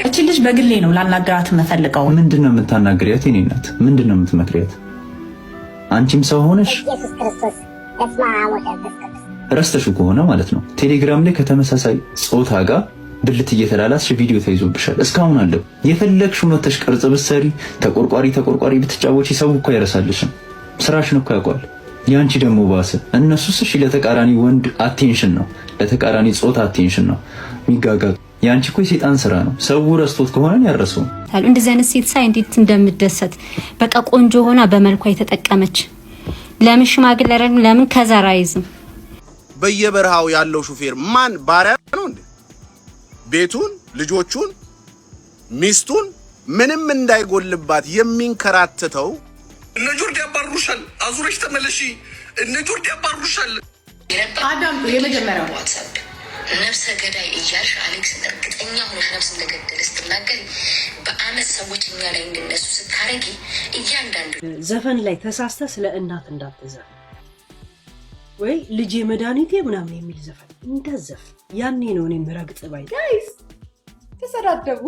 እቺ ልጅ በግሌ ነው ላናግራት የምፈልገው። ምንድነው የምታናግሪያት? የኔ እናት ምንድነው የምትመክሪያት? አንቺም ሰው ሆነሽ ረስተሽው ከሆነ ማለት ነው ቴሌግራም ላይ ከተመሳሳይ ጾታ ጋር ብልት እየተላላስሽ ቪዲዮ ተይዞብሻል። እስካሁን አለው የፈለግሽው መተሽ ቅርጽ ብትሰሪ ተቆርቋሪ ብትጫወቺ ሰው እኮ አይረሳልሽም። ስራሽን እኮ ያውቃል። ያንቺ ደግሞ ባሰ። እነሱስ እሺ ለተቃራኒ ወንድ አቴንሽን ነው፣ ለተቃራኒ ጾታ አቴንሽን ነው የሚጋጋጡ። ያንቺ እኮ የሰይጣን ስራ ነው። ሰው ረስቶት ከሆነ ያረሰው እንደዚህ አይነት ሴት ሳይ እንዴት እንደምደሰት በቃ ቆንጆ ሆና በመልኳ የተጠቀመች ለምን ሽማግሌ አይደለም? ለምን ከዘራ አይዝም? በየበረሃው ያለው ሹፌር ማን ባሪያ ነው እንዴ? ቤቱን፣ ልጆቹን፣ ሚስቱን ምንም እንዳይጎልባት የሚንከራተተው እነ ጆርዲ ያባሩሻል። አዙረሽ ተመለሺ። እነ ጆርዲ ያባሩሻል። አዳም የመጀመሪያው ዋትስአፕ ነፍሰ ገዳይ እያልሽ አሌክስን እርግጠኛ ሆነሽ ነፍስ እንደገደለ ስትናገሪ በአመት ሰዎች እኛ ላይ እንድነሱ ስታረጊ እያንዳንዱ ዘፈን ላይ ተሳስተ ስለ እናት እንዳትዘፍ ወይ ልጄ መድኃኒቴ ምናምን የሚል ዘፈን እንደዘፍ ያኔ ነው እኔ ምረግጥ ባይ ጋይስ ተሰዳደቡ።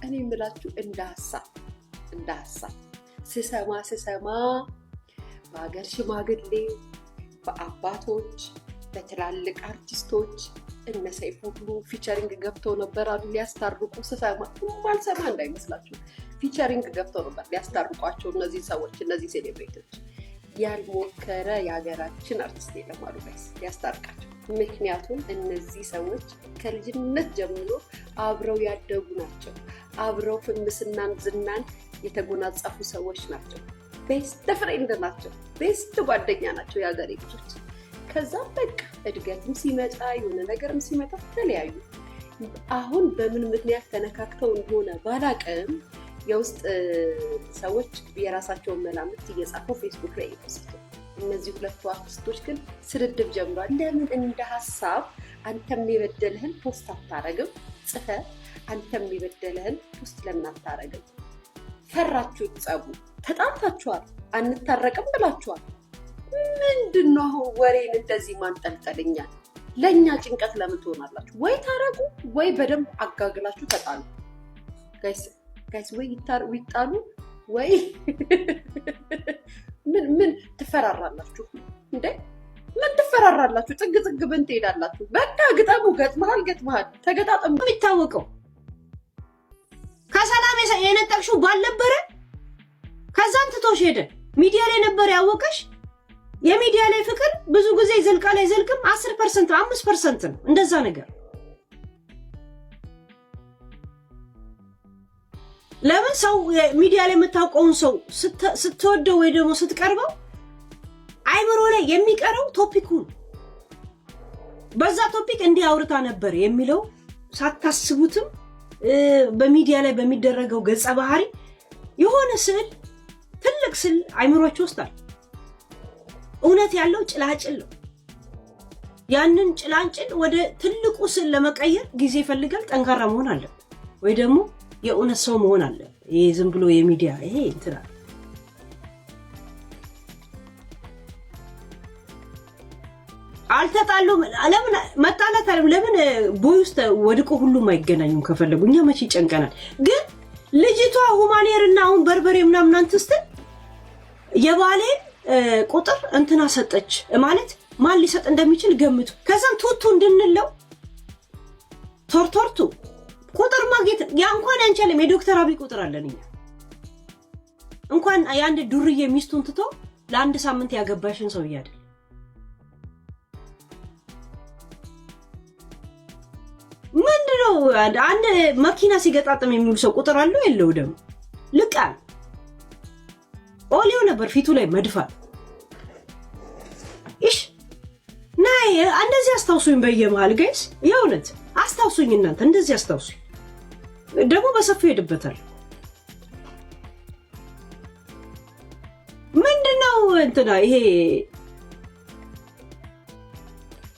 እኔ የምላችሁ እንደ ሀሳብ ስሰማ በሀገር ሽማግሌ በአባቶች በትላልቅ አርቲስቶች እነ ሰይፉ ሁሉ ፊቸሪንግ ገብተው ነበር አሉ ሊያስታርቁ። ስሰማ ማልሰማ እንዳይመስላችሁ ፊቸሪንግ ገብተው ነበር ሊያስታርቋቸው እነዚህ ሰዎች እነዚህ ሴሌብሬቶች። ያልሞከረ የሀገራችን አርቲስት የለም አሉ ጋይስ ሊያስታርቃቸው። ምክንያቱም እነዚህ ሰዎች ከልጅነት ጀምሮ አብረው ያደጉ ናቸው። አብረው ፍምስናን ዝናን የተጎናጸፉ ሰዎች ናቸው። ቤስት ፍሬንድ ናቸው። ቤስት ጓደኛ ናቸው የሀገሬ ልጆች። ከዛም በቃ እድገትም ሲመጣ የሆነ ነገርም ሲመጣ ተለያዩ። አሁን በምን ምክንያት ተነካክተው እንደሆነ ባላቅም የውስጥ ሰዎች የራሳቸውን መላምት እየጻፉ ፌስቡክ ላይ እየተሰጡ እነዚህ ሁለቱ አርቲስቶች ግን ስድድብ ጀምሯል። ለምን እንደ ሀሳብ አንተም የበደልህን ፖስት አታረግም? ጽፈ አንተም የበደልህን ፖስት ለምን አታረግም? ፈራችሁ ጸቡ፣ ተጣምታችኋል፣ አንታረቅም ብላችኋል። ምንድነው አሁን ወሬን እንደዚህ ማንጠልጠልኛል? ለእኛ ጭንቀት ለምን ትሆናላችሁ? ወይ ታረቁ ወይ በደንብ አጋግላችሁ ተጣሉ። ጋይስ ወይ ይጣሉ ወይ ምን ትፈራራላችሁ እንዴ? ምን ትፈራራላችሁ? ጥግ ብን ትሄዳላችሁ። በቃ ግጠሙ። ገጥመሃል ተገጣጠሙ። የሚታወቀው ከሰላም የነጠቅሽው ባልነበረ ከዛን ትቶሽ ሄደ። ሚዲያ ላይ ነበር ያወቀሽ። የሚዲያ ላይ ፍቅር ብዙ ጊዜ ይዘልቃል አይዘልቅም። 10% 5% ነው እንደዛ ነገር። ለምን ሰው ሚዲያ ላይ የምታውቀውን ሰው ስትወደው ወይ ደግሞ ስትቀርበው አይምሮ ላይ የሚቀረው ቶፒኩ በዛ ቶፒክ እንዲህ አውርታ ነበር የሚለው ሳታስቡትም በሚዲያ ላይ በሚደረገው ገጸ ባህሪ የሆነ ስዕል ትልቅ ስዕል አይምሮአችሁ ውስጥ አለ። እውነት ያለው ጭላጭል ነው። ያንን ጭላንጭል ወደ ትልቁ ስዕል ለመቀየር ጊዜ ይፈልጋል። ጠንካራ መሆን አለ ወይ ደግሞ የእውነት ሰው መሆን አለ። ይሄ ዝም ብሎ የሚዲያ ይሄ እንትና አልተጣሉም። ለምን መጣላት አይደለም። ለምን ቦይ ውስጥ ወድቆ ሁሉም አይገናኙም? ከፈለጉ እኛ መቼ ይጨንቀናል? ግን ልጅቷ ሁማኔርና አሁን በርበሬ ምናምን አንተስተ የባሌ ቁጥር እንትና ሰጠች ማለት ማን ሊሰጥ እንደሚችል ገምቱ። ከዛም ቱቱ እንድንለው ቶርቶርቱ ቁጥር ማግኘት ያ እንኳን አንችልም። የዶክተር አብይ ቁጥር አለን እኛ እንኳን ያንድ ዱርዬ ሚስቱን ትቶ ለአንድ ሳምንት ያገባሽን ሰው ይያድ ምንድነው? አንድ መኪና ሲገጣጠም የሚሉ ሰው ቁጥር አለው የለው? ደግሞ ልቃል ኦሊዮ ነበር ፊቱ ላይ መድፋት። እሺ ናይ እንደዚህ አስታውሱኝ በየመሃል ጋይስ፣ የእውነት አስታውሱኝ እናንተ እንደዚህ አስታውሱኝ። ደግሞ በሰፊው ሄድበታል። ምንድነው እንትና ይሄ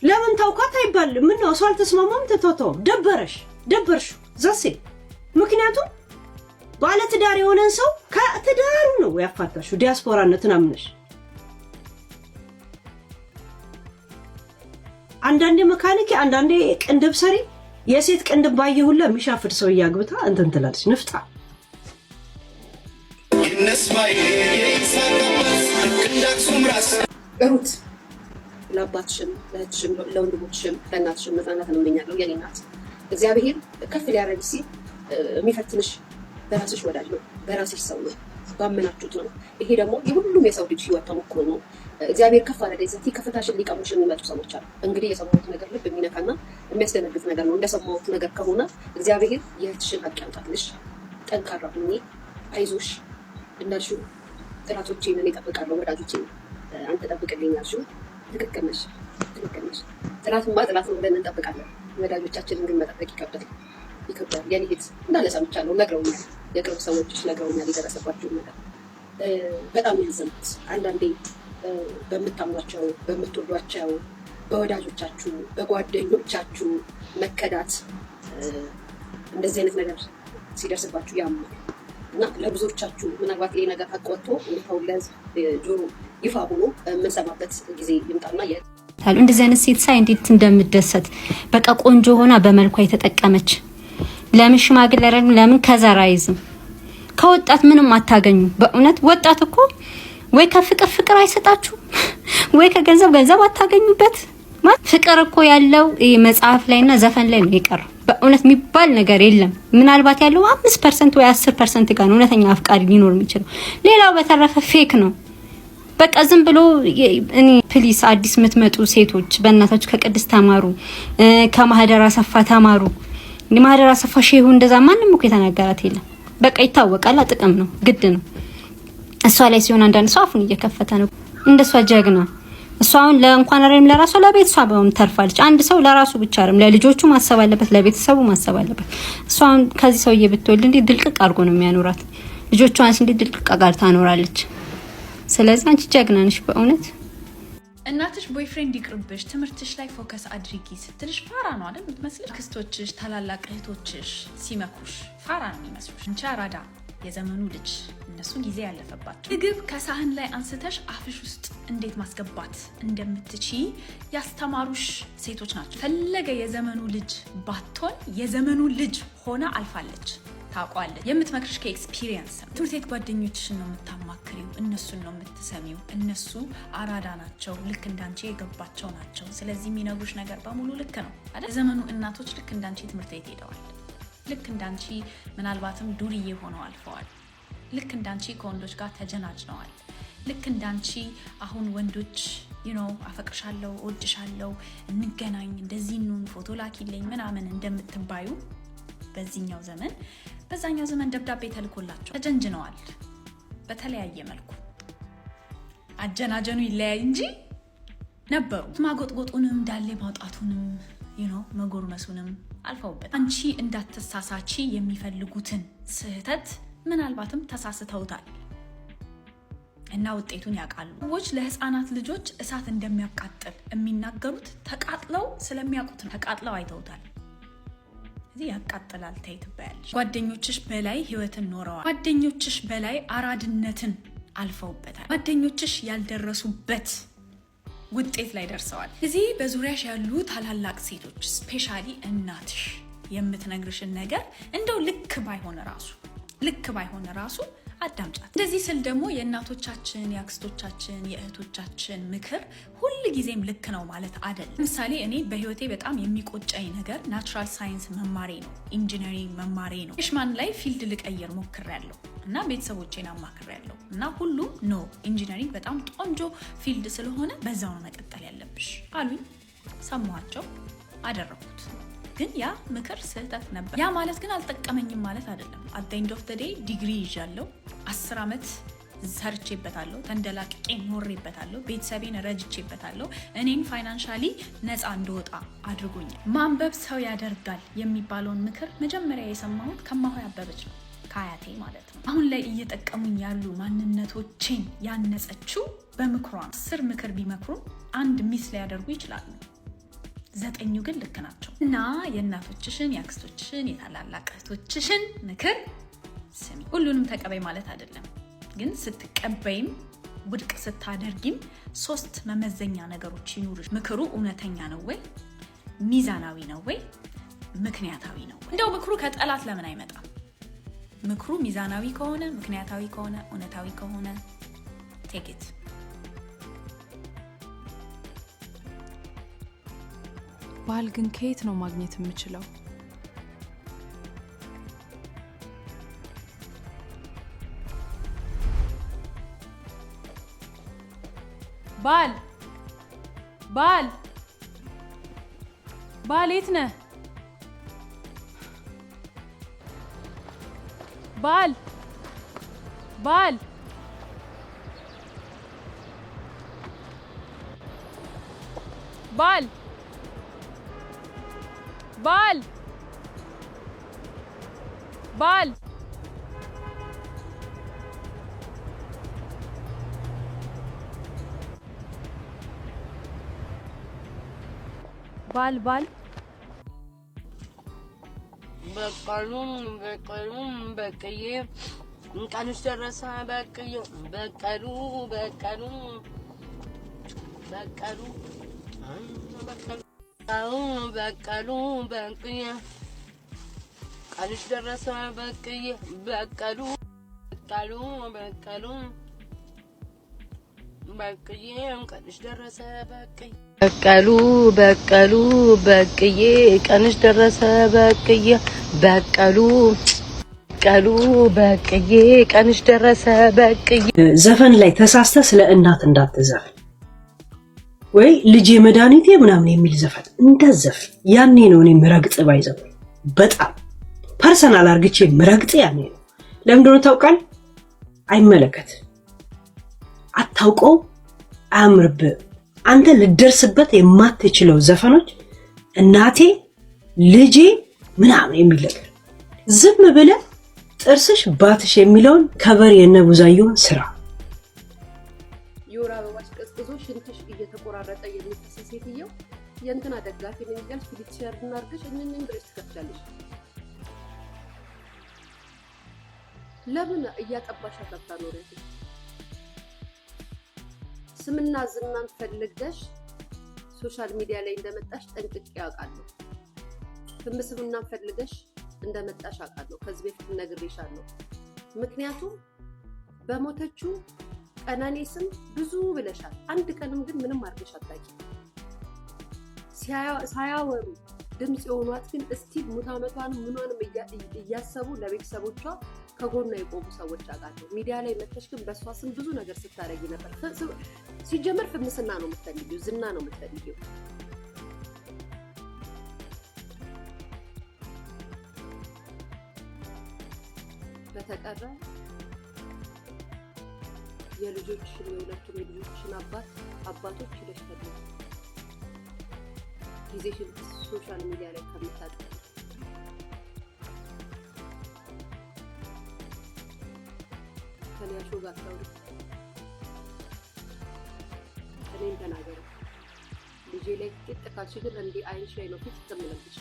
ለምን ታውቃት አይባል? ምን ነው ሰው አልተስማማም? ተተተው ደበርሽ ዘሴ። ምክንያቱም ባለ ትዳር የሆነን ሰው ከትዳሩ ነው ያፋታሽው። ዲያስፖራነትን አምነሽ አንዳንዴ መካኒክ አንዳንዴ ቅንድብ ሰሪ የሴት ቅንድብ ባየ ሁሉ የሚሻፍድ ሰው ያግብታ እንትን ትላለች ንፍጣ ሩት ለአባትሽም ለእህትሽም ለወንድሞችሽም ለእናትሽም መጽናናትን እመኛለሁ። የኔ እናት እግዚአብሔር ከፍ ሊያደርግ ሲል የሚፈትንሽ በራስሽ ወዳጅ ነው፣ በራስሽ ሰው ነው፣ ባመናችሁት ነው። ይሄ ደግሞ የሁሉም የሰው ልጅ ህይወት ተሞክሮ ነው። እግዚአብሔር ከፍ አለ ደዘቲ ከፍታሽን ሊቀሙሽ የሚመጡ ሰዎች አሉ። እንግዲህ የሰማሁት ነገር ልብ የሚነካና የሚያስደነግጥ ነገር ነው። እንደሰማሁት ነገር ከሆነ እግዚአብሔር የእህትሽን ሀቅ ያምጣልሽ። ጠንካራ ሁኚ፣ አይዞሽ። እንዳልሽው ጥላቶቼን እኔ እጠብቃለሁ፣ ወዳጆቼን አንተ ጠብቅልኝ ያልሽው ትክክል ነሽ፣ ትክክል ነሽ። ጥላትማ ጥላት ነው ብለን እንጠብቃለን። ወዳጆቻችንን ግን መጠበቅ ይከብዳል። የኔ እህት እንዳለ ሰምቻለሁ፣ ነግረውኛል። የቅርብ ሰዎችሽ ነግረውኛል የደረሰባቸውን ነገር። በጣም ያዘንኩት አንዳንዴ በምታምኗቸው በምትወዷቸው በወዳጆቻችሁ በጓደኞቻችሁ መከዳት እንደዚህ አይነት ነገር ሲደርስባችሁ ያማል እና ለብዙዎቻችሁ ምናልባት ይሄ ነገር ሀቅ ወጥቶ ሁን ለህዝብ ጆሮ ይፋ ሆኖ የምንሰማበት ጊዜ ይምጣና እንደዚህ አይነት ሴት ሳይ እንዴት እንደምደሰት በቃ ቆንጆ ሆና በመልኳ የተጠቀመች ለምን ሽማግሌ ለምን ከዘራይዝም ከወጣት ምንም አታገኙ። በእውነት ወጣት እኮ ወይ ከፍቅር ፍቅር አይሰጣችሁ ወይ ከገንዘብ ገንዘብ አታገኙበት። ፍቅር እኮ ያለው መጽሐፍ ላይና ዘፈን ላይ ነው የቀረው። በእውነት የሚባል ነገር የለም። ምናልባት ያለው 5% ወይ 10% ጋር እውነተኛ አፍቃሪ ሊኖር የሚችለው፣ ሌላው በተረፈ ፌክ ነው። በቃ ዝም ብሎ እኔ ፕሊስ አዲስ የምትመጡ ሴቶች በእናታችሁ ከቅድስት ተማሩ፣ ከማህደር አሰፋ ተማሩ። ማህደር አሰፋ ሼሁ እንደዛ ማንንም እኮ የተናገራት የለም። በቃ ይታወቃል፣ ጥቅም ነው፣ ግድ ነው። እሷ ላይ ሲሆን አንዳንድ ሰው አፉን እየከፈተ ነው። እንደሷ ጀግና እሷ አሁን ለእንኳን አይደለም ለራሷ ለቤተሰቧም ተርፋለች። አንድ ሰው ለራሱ ብቻ አይደለም ለልጆቹ ማሰብ አለበት፣ ለቤተሰቡ ማሰብ አለበት። እሷ አሁን ከዚህ ሰውዬ ብትወልድ እንዴ ድልቅቅ አድርጎ ነው የሚያኖራት። ልጆቿንስ እንዴ ድልቅቅ ጋር ታኖራለች። ስለዚህ አንቺ ጀግና ነሽ በእውነት። እናትሽ ቦይፍሬንድ ይቅርብሽ ትምህርትሽ ላይ ፎከስ አድርጊ ስትልሽ ፋራ ነው አይደል የምትመስልሽ? ክስቶችሽ ታላላቅ እህቶችሽ ሲመኩሽ ፋራ ነው የሚመስሉሽ። እንቻ አራዳ የዘመኑ ልጅ እነሱ ጊዜ ያለፈባቸው ምግብ ከሳህን ላይ አንስተሽ አፍሽ ውስጥ እንዴት ማስገባት እንደምትቺ ያስተማሩሽ ሴቶች ናቸው። ፈለገ የዘመኑ ልጅ ባትሆን የዘመኑ ልጅ ሆነ አልፋለች። ታውቃለች። የምትመክርሽ ከኤክስፒሪየንስ ነው። ትምህርት ቤት ጓደኞችሽን ነው የምታማክሪው፣ እነሱን ነው የምትሰሚው። እነሱ አራዳ ናቸው፣ ልክ እንዳንቺ የገባቸው ናቸው። ስለዚህ የሚነግሩሽ ነገር በሙሉ ልክ ነው አይደል? የዘመኑ እናቶች ልክ እንዳንቺ ትምህርት ቤት ሄደዋል። ልክ እንዳንቺ ምናልባትም ዱርዬ ሆነው አልፈዋል። ልክ እንዳንቺ ከወንዶች ጋር ተጀናጅነዋል። ልክ እንዳንቺ አሁን ወንዶች አፈቅርሻለሁ፣ እወድሻለሁ፣ እንገናኝ፣ እንደዚህ እንሁን፣ ፎቶ ላኪልኝ ምናምን እንደምትባዩ በዛኛው ዘመን ደብዳቤ ተልኮላቸው ተጀንጅነዋል። በተለያየ መልኩ አጀናጀኑ ይለያይ እንጂ ነበሩ። ማጎጥጎጡንም ዳሌ ማውጣቱንም መጎርመሱንም አልፈውበት። አንቺ እንዳትሳሳቺ የሚፈልጉትን ስህተት ምናልባትም ተሳስተውታል እና ውጤቱን ያውቃሉ። ሰዎች ለህፃናት ልጆች እሳት እንደሚያቃጥል የሚናገሩት ተቃጥለው ስለሚያውቁት ነው። ተቃጥለው አይተውታል። እዚህ ያቃጥላል ታይትባያለሽ። ጓደኞችሽ በላይ ህይወትን ኖረዋል። ጓደኞችሽ በላይ አራድነትን አልፈውበታል። ጓደኞችሽ ያልደረሱበት ውጤት ላይ ደርሰዋል። እዚህ በዙሪያሽ ያሉ ታላላቅ ሴቶች ስፔሻሊ እናትሽ የምትነግርሽን ነገር እንደው ልክ ባይሆን ራሱ አዳምጫት። እንደዚህ ስል ደግሞ የእናቶቻችን፣ የአክስቶቻችን፣ የእህቶቻችን ምክር ሁል ጊዜም ልክ ነው ማለት አይደለም። ለምሳሌ እኔ በህይወቴ በጣም የሚቆጨኝ ነገር ናቹራል ሳይንስ መማሬ ነው፣ ኢንጂነሪንግ መማሬ ነው። ፍሬሽማን ላይ ፊልድ ልቀይር ሞክሬያለሁ እና ቤተሰቦቼን አማክሬያለሁ እና ሁሉም ኖ ኢንጂነሪንግ በጣም ቆንጆ ፊልድ ስለሆነ በዛው ነው መቀጠል ያለብሽ አሉኝ። ሰማኋቸው፣ አደረኩት። ግን ያ ምክር ስህተት ነበር። ያ ማለት ግን አልጠቀመኝም ማለት አይደለም። at the end of the day ዲግሪ ይዣለሁ፣ 10 ዓመት ሰርቼበታለሁ፣ ተንደላቅቄ ኖሬበታለሁ፣ ቤተሰቤን ረጅቼበታለሁ። እኔን ፋይናንሻሊ ነፃ እንደወጣ አድርጎኛል። ማንበብ ሰው ያደርጋል የሚባለውን ምክር መጀመሪያ የሰማሁት ከማሆይ አበበች ነው፣ ከአያቴ ማለት ነው። አሁን ላይ እየጠቀሙኝ ያሉ ማንነቶቼን ያነጸችው በምክሯ። 10 ምክር ቢመክሩ አንድ ሚስ ሊያደርጉ ይችላሉ፣ 9 ግን ልክ ናቸው። እና የእናቶችሽን፣ የአክስቶችሽን፣ የታላላቅ እህቶችሽን ምክር ስሚ። ሁሉንም ተቀበይ ማለት አይደለም፣ ግን ስትቀበይም ውድቅ ስታደርጊም 3 መመዘኛ ነገሮች ይኑርሽ። ምክሩ እውነተኛ ነው ወይ? ሚዛናዊ ነው ወይ? ምክንያታዊ ነው ወይ? እንደው ምክሩ ከጠላት ለምን አይመጣም? ምክሩ ሚዛናዊ ከሆነ፣ ምክንያታዊ ከሆነ፣ እውነታዊ ከሆነ take it። ባል ግን ከየት ነው ማግኘት የምችለው? ባል የት ነህ? ባል ባል ባል በቀዬ ቀንሽ ደረሰ በቀዬ በቀሉ በቀዬ ቀንሽ ደረሰ በቀዬ በቀሉ ቀንሽ ደረሰ በቀዬ በቀዬ ቀንሽ ደረሰ በቀዬ በቀዬ ቀንሽ ደረሰ በቀዬ። ዘፈን ላይ ተሳስተ ስለ እናት እንዳትዘፍን ወይ ልጄ መድኃኒቴ ምናምን የሚል ዘፈን እንዳትዘፍን። ያኔ ነው እኔ ምረግጥ ባይዘው በጣም ፐርሰናል አርግቼ ምረግጥ ያኔ ነው። ለምን እንደሆነ ታውቃል? አይመለከት አታውቀው አያምርብህ። አንተ ልደርስበት የማትችለው ዘፈኖች እናቴ ልጄ ምናምን የሚል ነገር ዝም ብለህ ጥርስሽ ባትሽ የሚለውን ከበር የነቡዛየውን ስራ የወር አበባሽ ቀዝቅዞ ሽንትሽ እየተቆራረጠ የሚፈስ ሴትየው የእንትና ደጋፊ ነኝ እያልሽ ፊልትሸር እናርግሽ እነኝን ብለሽ ትከፍቻለሽ። ለምን እያጠባሽ አታኖሪያት? ስምና ዝናን ፈልገሽ ሶሻል ሚዲያ ላይ እንደመጣሽ ጠንቅቄ ያውቃለሁ። ስምና ፈልገሽ እንደመጣሽ አውቃለሁ። ከዚህ በፊት ነግሬሻለሁ። ምክንያቱም በሞተችው ቀነኔ ስም ብዙ ብለሻል። አንድ ቀንም ግን ምንም አድርገሽ አታውቂም። ሳያወሩ ድምፅ የሆኗት ግን እስቲል ሙት ዓመቷንም ምኗንም እያሰቡ ለቤተሰቦቿ ከጎኗ የቆሙ ሰዎች አውቃለሁ። ሚዲያ ላይ መተሽ ግን በእሷ ስም ብዙ ነገር ስታረጊ ነበር። ሲጀመር ፍምስና ነው የምትፈልጊው፣ ዝና ነው የምትፈልጊው። በተቀረ የልጆችሽን የሁለቱም የልጆችሽን አባቶች ሄደሽ ፈልጊ። ጊዜሽን ሶሻል ሚዲያ ላይ ከምታጠፊ ከሊያሾ ጋር ታውሪ። እኔን ተናገሪ። ልጄ ላይ ጥጥ ካልሽ ግን እንዲህ አይንሽ ላይ ነው ፊት ትምለብሽ።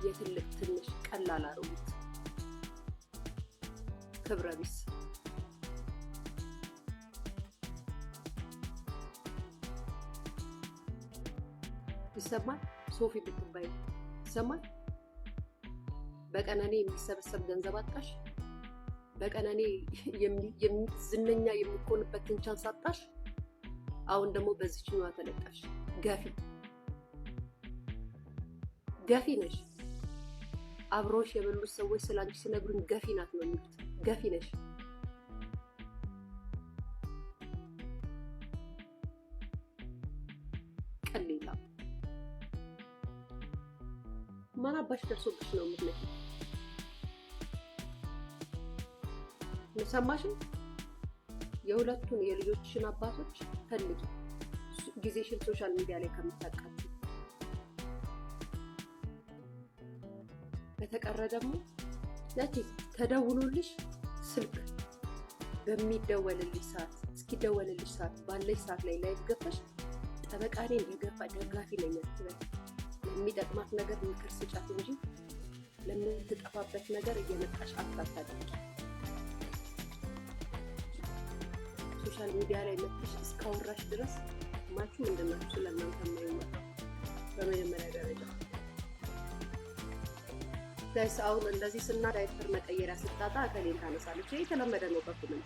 የትልቅ ትንሽ ቀላል አሮጊት ክብረ ቢስ ይሰማል። ሶፊ ብትባይ ይሰማል። በቀነኔ የሚሰበሰብ ገንዘብ አጣሽ። በቀነኔ ዝነኛ የሚኮንበትን ቻንስ አጣሽ። አሁን ደግሞ በዚህኛዋ ተለጣሽ። ገፊ ነሽ። አብሮሽ የበሉት ሰዎች ስላንቺ ሲነግሩኝ ገፊ ናት ነው የሚሉት። ገፊ ነሽ። ቀሌላ ማን አባሽ ደርሶብሽ ነው የምትነኪው? ሰማሽ? የሁለቱን የልጆችሽን አባቶች ፈልጊ። ጊዜሽን ሶሻል ሚዲያ ላይ ከምታቃጥሉ። በተቀረ ደግሞ ያቺ ተደውሎልሽ ስልክ በሚደወልልሽ ሰዓት እስኪደወልልሽ ሰዓት ባለሽ ሰዓት ላይ ላይቭ ገብተሽ ጠበቃኔ ደጋፊ ነኝ አትበይ። ለሚጠቅማት ነገር ምክር ስጫት እንጂ ለምትጠፋበት ነገር እየመጣሽ አታታድቂ። ሶሻል ሚዲያ ላይ መጥተሽ እስካወራሽ ድረስ ማቹ ምንድነው ስለናንተ የማይወራ በመጀመሪያ ደረጃ ጋይስ አሁን እንደዚህ ስና ዳይፐር መቀየሪያ ስታጣ ከሌን ታነሳለች። ይሄ የተለመደ ነው። በኩልም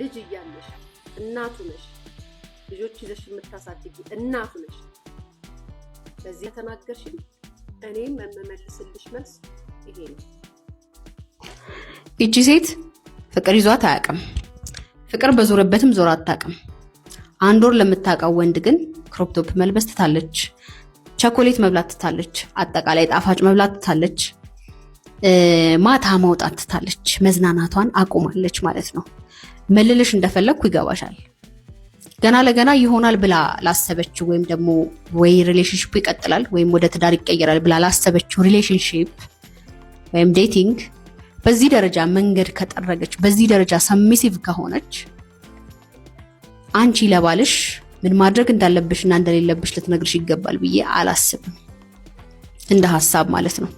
ልጅ እያለሽ እናቱ ነሽ፣ ልጆች ይዘሽ የምታሳድጊ እናቱ ነሽ። ለዚህ ተናገርሽኝ እኔም የምመልስልሽ መልስ ይሄ ነው። እቺ ሴት ፍቅር ይዟት አያውቅም። ፍቅር በዞረበትም ዞር አታውቅም። አንድ ወር ለምታውቀው ወንድ ግን ክሮፕ ቶፕ መልበስ ትታለች፣ ቸኮሌት መብላት ትታለች፣ አጠቃላይ ጣፋጭ መብላት ትታለች፣ ማታ መውጣት ትታለች፣ መዝናናቷን አቁማለች ማለት ነው። መልልሽ እንደፈለግኩ ይገባሻል። ገና ለገና ይሆናል ብላ ላሰበችው ወይም ደግሞ ወይ ሪሌሽንሺፕ ይቀጥላል ወይም ወደ ትዳር ይቀየራል ብላ ላሰበችው ሪሌሽንሺፕ ወይም ዴቲንግ በዚህ ደረጃ መንገድ ከጠረገች፣ በዚህ ደረጃ ሰሚሲቭ ከሆነች አንቺ ለባልሽ ምን ማድረግ እንዳለብሽና እንደሌለብሽ ልትነግርሽ ይገባል ብዬ አላስብም። እንደ ሐሳብ ማለት ነው።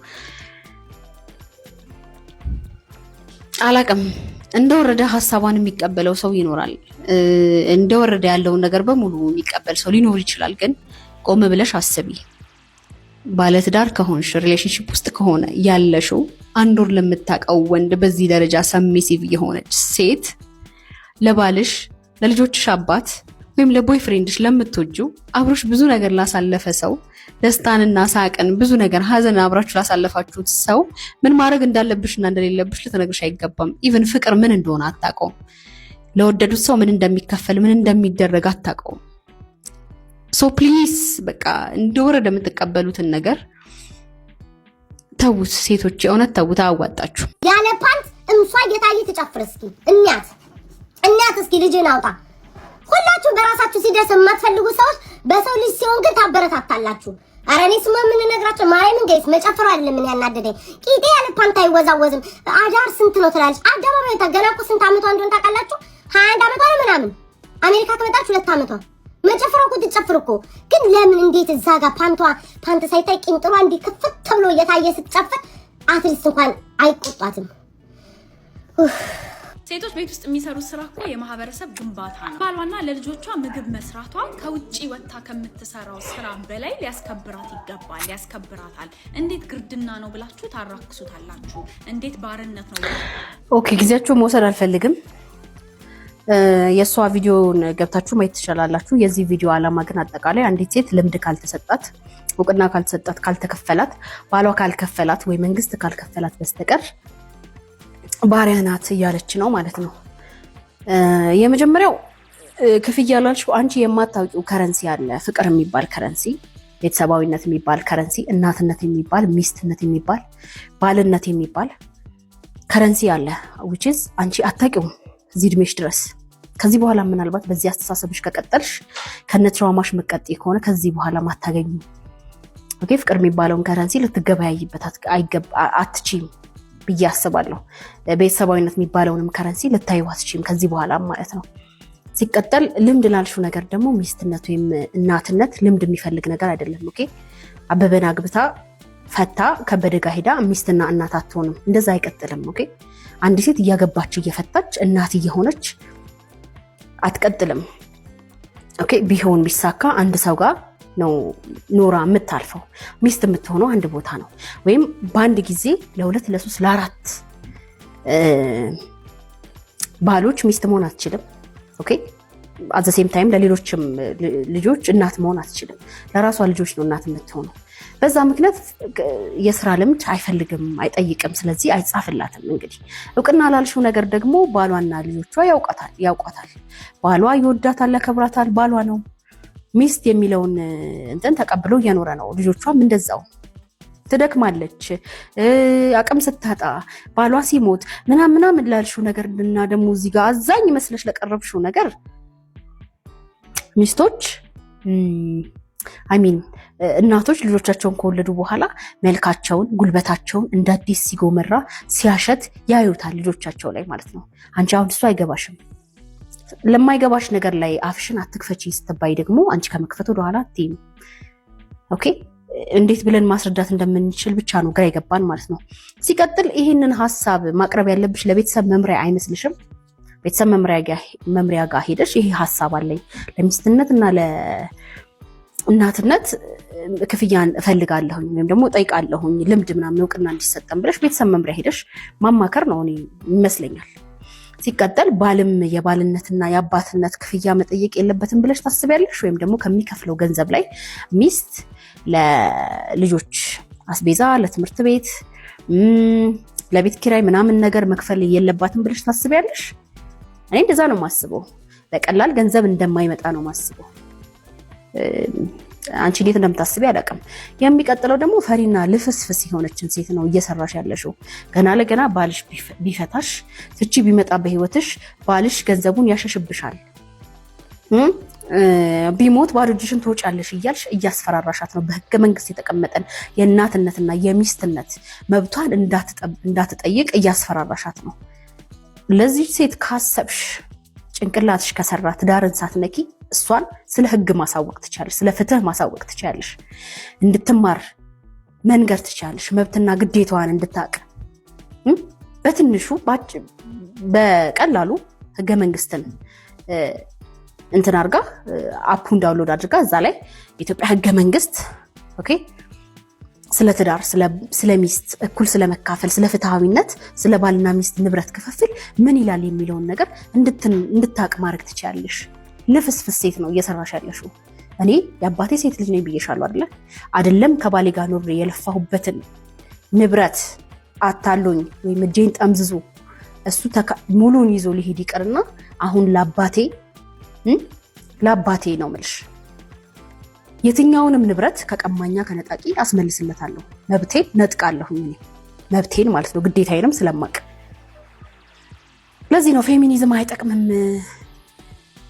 አላቅም እንደወረደ ሐሳቧን የሚቀበለው ሰው ይኖራል። እንደወረደ ያለውን ነገር በሙሉ የሚቀበል ሰው ሊኖር ይችላል። ግን ቆም ብለሽ አስቢ። ባለትዳር ከሆንሽ ሪሌሽንሺፕ ውስጥ ከሆነ ያለሽው አንድ ወር ለምታውቀው ወንድ በዚህ ደረጃ ሰሚሲቭ የሆነች ሴት ለባልሽ ለልጆችሽ አባት ወይም ለቦይፍሬንድሽ ለምትወጁ አብሮሽ ብዙ ነገር ላሳለፈ ሰው ደስታንና ሳቅን ብዙ ነገር ሀዘን አብራችሁ ላሳለፋችሁት ሰው ምን ማድረግ እንዳለብሽና እንደሌለብሽ ልትነግርሽ አይገባም። ኢቭን ፍቅር ምን እንደሆነ አታውቀውም። ለወደዱት ሰው ምን እንደሚከፈል ምን እንደሚደረግ አታውቀውም። ሶ ፕሊዝ በቃ እንደወረደ የምትቀበሉትን ነገር ተውት። ሴቶች የእውነት ተውት፣ አያዋጣችሁ። ያለ ፓንት እምሷ እየታየ ትጨፍር። እስኪ እናት እስኪ ልጅን አውጣ። ሁላችሁም በራሳችሁ ሲደርስ የማትፈልጉ ሰዎች በሰው ልጅ ሲሆን ግን ታበረታታላችሁ። ኧረ እኔ ስማ ምን ነግራችሁ ማርያምን ጋይስ መጨፈር አይደለም ምን ያናደደኝ። ቂጤ ያለ ፓንት አይወዛወዝም። አዳር ስንት ነው ትላለች። አደባባይ ተገናቁ። ስንት አመቷ እንደሆነ ታውቃላችሁ? 21 አመቷ ነው ምናምን። አሜሪካ ከመጣች 2 አመቷ። መጨፈር እኮ ትጨፍር እኮ ግን ለምን እንዴት እዛ ጋር ፓንት ሳይታይ ቂንጥሯ እንዲህ ክፍት ተብሎ እየታየ ስትጨፍር አትሊስት እንኳን አይቆጣትም። ሴቶች ቤት ውስጥ የሚሰሩት ስራ እኮ የማህበረሰብ ግንባታ ነው። ባሏና ለልጆቿ ምግብ መስራቷ ከውጪ ወጥታ ከምትሰራው ስራ በላይ ሊያስከብራት ይገባል፣ ያስከብራታል። እንዴት ግርድና ነው ብላችሁ ታራክሱታላችሁ? እንዴት ባርነት ነው? ኦኬ ጊዜያችሁ መውሰድ አልፈልግም። የሷ ቪዲዮን ገብታችሁ ማየት ትችላላችሁ። የዚህ ቪዲዮ ዓላማ ግን አጠቃላይ አንዲት ሴት ልምድ ካልተሰጣት፣ እውቅና ካልተሰጣት፣ ካልተከፈላት፣ ባሏ ካልከፈላት ወይ መንግስት ካልከፈላት በስተቀር ባሪያ ናት እያለች ነው ማለት ነው። የመጀመሪያው ክፍያ ላልሽው አንቺ የማታውቂው ከረንሲ አለ። ፍቅር የሚባል ከረንሲ፣ ቤተሰባዊነት የሚባል ከረንሲ፣ እናትነት የሚባል፣ ሚስትነት የሚባል፣ ባልነት የሚባል ከረንሲ አለ። which is አንቺ አታውቂውም እዚህ እድሜሽ ድረስ። ከዚህ በኋላ ምናልባት በዚህ አስተሳሰብሽ ከቀጠልሽ ከነትራውማሽ መቀጠይ ከሆነ ከዚህ በኋላ ማታገኙ ኦኬ ፍቅር የሚባለውን ከረንሲ ልትገበያይበት አትችይም ብዬ አስባለሁ። ቤተሰባዊነት የሚባለውንም ከረንሲ ልታዩ አትችይም ከዚህ በኋላ ማለት ነው። ሲቀጠል ልምድ ላልሽው ነገር ደግሞ ሚስትነት ወይም እናትነት ልምድ የሚፈልግ ነገር አይደለም። ኦኬ አበበን አግብታ ፈታ ከበደ ጋር ሄዳ ሚስትና እናት አትሆንም። እንደዛ አይቀጥልም። ኦኬ አንድ ሴት እያገባች እየፈታች እናት እየሆነች አትቀጥልም። ኦኬ ቢሆን ቢሳካ አንድ ሰው ጋር ነው ኖራ የምታልፈው። ሚስት የምትሆነው አንድ ቦታ ነው። ወይም በአንድ ጊዜ ለ2 ለ3 ለ4 ባሎች ሚስት መሆን አትችልም። ኦኬ አት ዘ ሴም ታይም ለሌሎችም ልጆች እናት መሆን አትችልም። ለራሷ ልጆች ነው እናት የምትሆነው። በዛ ምክንያት የስራ ልምድ አይፈልግም፣ አይጠይቅም። ስለዚህ አይጻፍላትም። እንግዲህ እውቅና ላልሽው ነገር ደግሞ ባሏና ልጆቿ ያውቃታል። ባሏ ይወዳታል፣ ያከብራታል። ባሏ ነው። ሚስት የሚለውን እንትን ተቀብሎ እየኖረ ነው። ልጆቿም እንደዛው ትደክማለች። አቅም ስታጣ ባሏ ሲሞት ምናምን ላልሽው ነገር እና ደግሞ እዚህ ጋር አዛኝ መስለሽ ለቀረብሽው ነገር ሚስቶች እናቶች ልጆቻቸውን ከወለዱ በኋላ መልካቸውን፣ ጉልበታቸውን እንደ አዲስ ሲጎመራ ሲያሸት ያዩታል ልጆቻቸው ላይ ማለት ነው። አንቺ አሁን እሱ አይገባሽም። ለማይገባሽ ነገር ላይ አፍሽን አትክፈቺ ስትባይ ደግሞ አንቺ ከመክፈት ወደ ኋላ አትይም። ኦኬ እንዴት ብለን ማስረዳት እንደምንችል ብቻ ነው ግራ ይገባን ማለት ነው። ሲቀጥል ይሄንን ሐሳብ ማቅረብ ያለብሽ ለቤተሰብ መምሪያ አይመስልሽም? ቤተሰብ መምሪያ ጋር ሄደሽ ይሄ ሐሳብ አለኝ ለሚስትነትና ለእናትነት ክፍያን እፈልጋለሁኝ ወይም ደግሞ ጠይቃለሁኝ ልምድ ምናምን እውቅና እንዲሰጠን ብለሽ ቤተሰብ መምሪያ ሄደሽ ማማከር ነው እኔ ይመስለኛል። ሲቀጥል ባልም የባልነትና የአባትነት ክፍያ መጠየቅ የለበትም ብለሽ ታስቢያለሽ? ወይም ደግሞ ከሚከፍለው ገንዘብ ላይ ሚስት ለልጆች አስቤዛ፣ ለትምህርት ቤት፣ ለቤት ኪራይ ምናምን ነገር መክፈል የለባትም ብለሽ ታስቢያለሽ? እኔ እንደዛ ነው ማስበው። በቀላል ገንዘብ እንደማይመጣ ነው ማስበው። አንቺ እንዴት እንደምታስቢ አላውቅም። የሚቀጥለው ደግሞ ፈሪና ልፍስፍስ የሆነችን ሴት ነው እየሰራሽ ያለሽው። ገና ለገና ባልሽ ቢፈታሽ ፍቺ ቢመጣ በህይወትሽ ባልሽ ገንዘቡን ያሸሽብሻል፣ ቢሞት ባዶ እጅሽን ትወጫለሽ እያልሽ እያስፈራራሻት ነው። በህገ መንግስት የተቀመጠን የእናትነትና የሚስትነት መብቷን እንዳትጠይቅ እያስፈራራሻት ነው። ለዚህ ሴት ካሰብሽ ጭንቅላትሽ ከሰራ ትዳርን ሳትነኪ እሷን ስለ ህግ ማሳወቅ ትችያለሽ፣ ስለ ፍትህ ማሳወቅ ትችያለሽ፣ እንድትማር መንገር ትችያለሽ፣ መብትና ግዴታዋን እንድታቅ በትንሹ በቀላሉ ህገ መንግስትን እንትን አርጋ አፑን ዳውንሎድ አድርጋ እዛ ላይ የኢትዮጵያ ህገ መንግስት ኦኬ ስለ ትዳር፣ ስለ ሚስት እኩል ስለ መካፈል፣ ስለ ፍትሃዊነት፣ ስለ ባልና ሚስት ንብረት ክፍፍል ምን ይላል የሚለውን ነገር እንድታቅ ማድረግ ትችያለሽ። ልፍስፍስ ሴት ነው እየሰራሽ ያለሽው። እኔ የአባቴ ሴት ልጅ ነኝ ብዬሻለሁ አይደለም ከባሌ ጋር ኖሬ የለፋሁበትን ንብረት አታሎኝ ወይም እጄን ጠምዝዞ እሱ ሙሉን ይዞ ሊሄድ ይቀርና አሁን ለአባቴ ነው የምልሽ የትኛውንም ንብረት ከቀማኛ ከነጣቂ አስመልስለታለሁ። መብቴን ነጥቃለሁኝ እኔ መብቴን ማለት ነው፣ ግዴታዬንም ስለማቅ። ለዚህ ነው ፌሚኒዝም አይጠቅምም።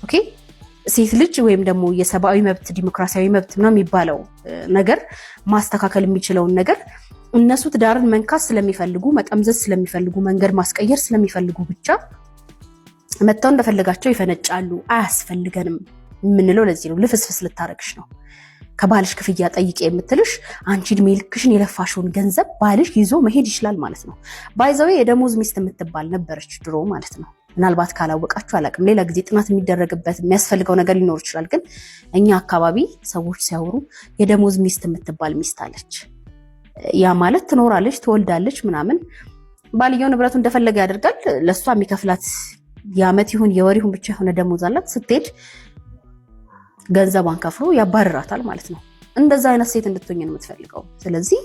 ኦኬ ሴት ልጅ ወይም ደግሞ የሰብአዊ መብት ዲሞክራሲያዊ መብት ምናምን የሚባለው ነገር ማስተካከል የሚችለውን ነገር እነሱ ትዳርን መንካስ ስለሚፈልጉ፣ መጠምዘዝ ስለሚፈልጉ፣ መንገድ ማስቀየር ስለሚፈልጉ ብቻ መተው እንደፈለጋቸው ይፈነጫሉ። አያስፈልገንም የምንለው ለዚህ ነው። ልፍስፍስ ልታረግሽ ነው። ከባልሽ ክፍያ ጠይቄ የምትልሽ አንቺ እድሜ ልክሽን የለፋሽውን ገንዘብ ባልሽ ይዞ መሄድ ይችላል ማለት ነው። ባይዘዌ የደሞዝ ሚስት የምትባል ነበረች ድሮ ማለት ነው። ምናልባት ካላወቃችሁ አላውቅም። ሌላ ጊዜ ጥናት የሚደረግበት የሚያስፈልገው ነገር ሊኖር ይችላል። ግን እኛ አካባቢ ሰዎች ሲያወሩ የደሞዝ ሚስት የምትባል ሚስት አለች። ያ ማለት ትኖራለች፣ ትወልዳለች ምናምን፣ ባልየው ንብረቱ እንደፈለገ ያደርጋል። ለእሷ የሚከፍላት የዓመት ይሁን የወር ይሁን ብቻ የሆነ ደሞዝ አላት። ስትሄድ ገንዘቧን ከፍሎ ያባርራታል ማለት ነው። እንደዛ አይነት ሴት እንድትሆኝ ነው የምትፈልገው። ስለዚህ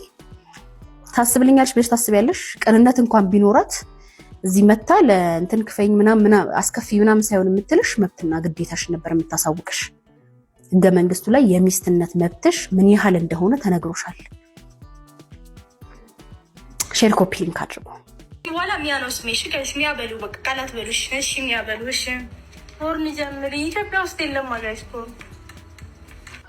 ታስብልኛለሽ ብለሽ ታስቢያለሽ። ቅንነት እንኳን ቢኖራት እዚህ መታ ለእንትን ክፈኝ ምናምን አስከፊ ምናምን ሳይሆን የምትልሽ መብትና ግዴታሽ ነበር የምታሳውቅሽ። ህገ መንግስቱ ላይ የሚስትነት መብትሽ ምን ያህል እንደሆነ ተነግሮሻል። ሼር ኮፒ ሊንክ አድርጉ። በኋላ ሚያ ነው ስሜሽ ጋይስ ሚያ በሉ በቃ ቃላት በሉሽ። እሺ ሚያ በሉ። እሺ ፖርን ጀምሪ። ኢትዮጵያ ውስጥ የለም ጋይስ ፖርን።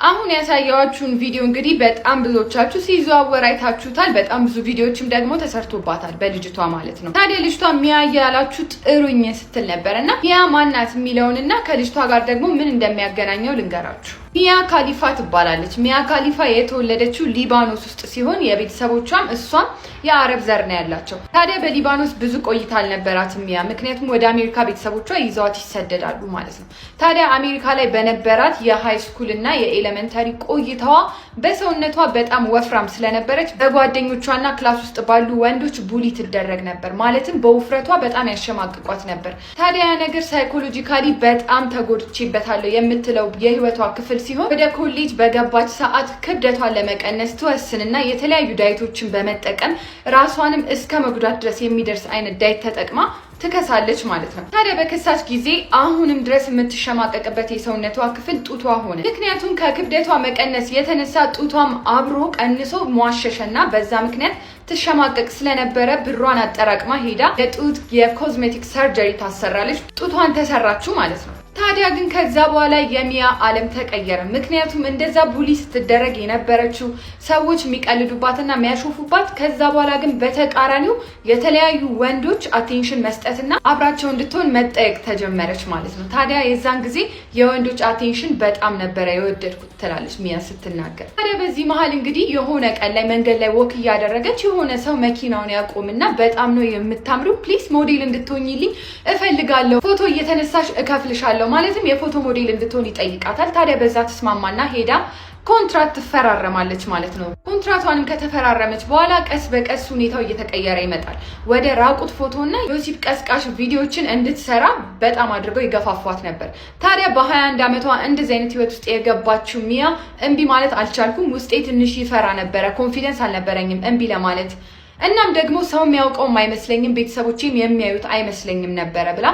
አሁን ያሳያችሁን ቪዲዮ እንግዲህ በጣም ብዙዎቻችሁ ሲዘዋወር አይታችሁታል። በጣም ብዙ ቪዲዮዎችም ደግሞ ተሰርቶባታል በልጅቷ ማለት ነው። ታዲያ ልጅቷ ሚያ ያላችሁ ጥሩኝ ስትል ነበርና ሚያ ማናት የሚለውንና ከልጅቷ ጋር ደግሞ ምን እንደሚያገናኘው ልንገራችሁ። ሚያ ካሊፋ ትባላለች። ሚያ ካሊፋ የተወለደችው ሊባኖስ ውስጥ ሲሆን የቤተሰቦቿም እሷም የአረብ ዘር ነው ያላቸው። ታዲያ በሊባኖስ ብዙ ቆይታ አልነበራትም ሚያ፣ ምክንያቱም ወደ አሜሪካ ቤተሰቦቿ ይዘዋት ይሰደዳሉ ማለት ነው። ታዲያ አሜሪካ ላይ በነበራት የሃይ ስኩል እና የኤሌመንታሪ ቆይታዋ በሰውነቷ በጣም ወፍራም ስለነበረች በጓደኞቿና ክላስ ውስጥ ባሉ ወንዶች ቡሊ ትደረግ ነበር። ማለትም በውፍረቷ በጣም ያሸማቅቋት ነበር። ታዲያ ያ ነገር ሳይኮሎጂካሊ በጣም ተጎድቼበታለሁ የምትለው የህይወቷ ክፍል ሲሆን ወደ ኮሌጅ በገባች ሰዓት ክብደቷን ለመቀነስ ትወስንና የተለያዩ ዳይቶችን በመጠቀም ራሷንም እስከ መጉዳት ድረስ የሚደርስ አይነት ዳይት ተጠቅማ ትከሳለች ማለት ነው። ታዲያ በከሳች ጊዜ አሁንም ድረስ የምትሸማቀቅበት የሰውነቷ ክፍል ጡቷ ሆነ። ምክንያቱም ከክብደቷ መቀነስ የተነሳ ጡቷም አብሮ ቀንሶ ሟሸሸና በዛ ምክንያት ትሸማቀቅ ስለነበረ ብሯን አጠራቅማ ሄዳ የጡት የኮዝሜቲክ ሰርጀሪ ታሰራለች። ጡቷን ተሰራችሁ ማለት ነው። ታዲያ ግን ከዛ በኋላ የሚያ ዓለም ተቀየረ። ምክንያቱም እንደዛ ቡሊ ስትደረግ የነበረችው ሰዎች የሚቀልዱባትና የሚያሾፉባት ከዛ በኋላ ግን በተቃራኒው የተለያዩ ወንዶች አቴንሽን መስጠትና አብራቸው እንድትሆን መጠየቅ ተጀመረች ማለት ነው። ታዲያ የዛን ጊዜ የወንዶች አቴንሽን በጣም ነበረ የወደድኩት ትላለች ሚያ ስትናገር። ታዲያ በዚህ መሀል እንግዲህ የሆነ ቀን ላይ መንገድ ላይ ወክ እያደረገች የሆነ ሰው መኪናውን ያቆምና በጣም ነው የምታምሩ፣ ፕሊስ ሞዴል እንድትሆኝልኝ እፈልጋለሁ፣ ፎቶ እየተነሳሽ እከፍልሻለሁ ማለትም የፎቶ ሞዴል እንድትሆን ይጠይቃታል። ታዲያ በዛ ተስማማና ሄዳ ኮንትራት ትፈራረማለች ማለት ነው። ኮንትራቷንም ከተፈራረመች በኋላ ቀስ በቀስ ሁኔታው እየተቀየረ ይመጣል። ወደ ራቁት ፎቶና የወሲብ ቀስቃሽ ቪዲዮዎችን እንድትሰራ በጣም አድርገው ይገፋፏት ነበር። ታዲያ በ21 ዓመቷ እንደዚህ አይነት ህይወት ውስጥ የገባችው ሚያ እምቢ ማለት አልቻልኩም፣ ውስጤ ትንሽ ይፈራ ነበረ፣ ኮንፊደንስ አልነበረኝም እምቢ ለማለት፣ እናም ደግሞ ሰው የሚያውቀውም አይመስለኝም፣ ቤተሰቦቼም የሚያዩት አይመስለኝም ነበረ ብላ